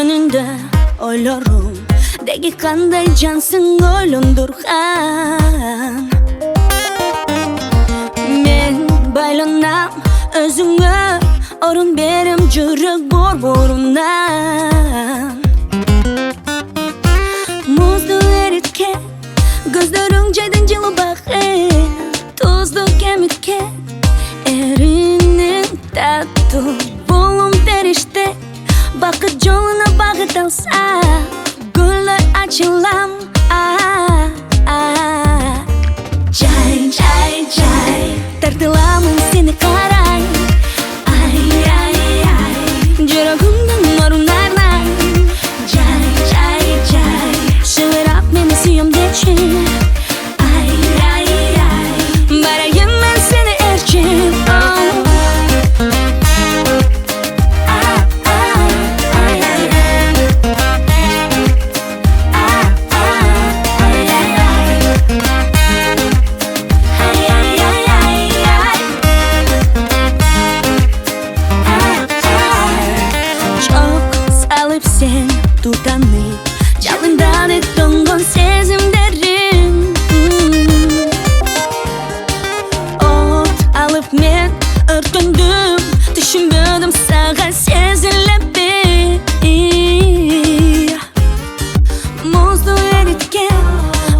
Jönünde oylarım Degi kanday cansın oylundurgan Men baylanam özüңө Orun berim jürek bor-borundan Muzdu eritken Gözlerin jaydın жылы bakın Tuzlu kemikken Erinin tatlı Bolum perişte Bakıt yoluna bağıt alsa Güller açılam Cay cay cay Tartılamın seni karay Ay ay ay Yüreğimden marunlarlar Cay cay cay Şıvırap beni suyum geçin Ay ay ay Barayım ben seni erçim Sen tutanıp Jalından ettongon sezimlerim Ot alıp men örtündüm Düşünmedim sağa sezilebi Muzdu eritken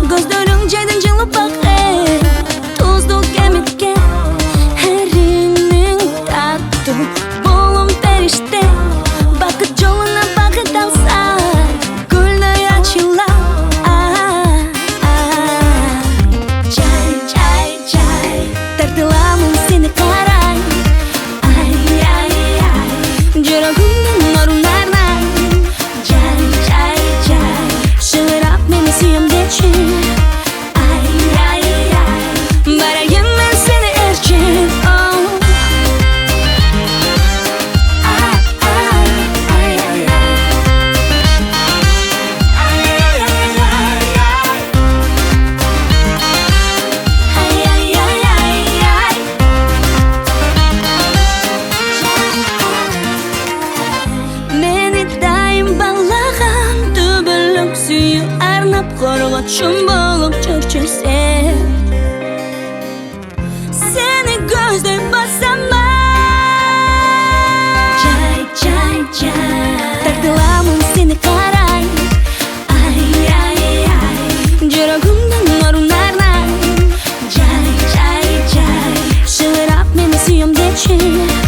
Gözlerin jaydın жылы bakın Tuzlu kemikken Herinin tatlı Bolum perişte Bakıt yoluna bakıt alsa Güller açılam Cay cay cay Tartılamın seni karay Ay ay ay Yüreğimden marunlarlar Cay cay cay Şıvırap beni suyum geçin Ay ay ay Barayım ben seni erçim Korgoçum bolup çörçüsem Seni gözleyip basamam Cay cay cay Tartılamın seni karay Ay ay ay Yüreğimden marunlarlar Cay cay cay Şıvırap beni suyum geçin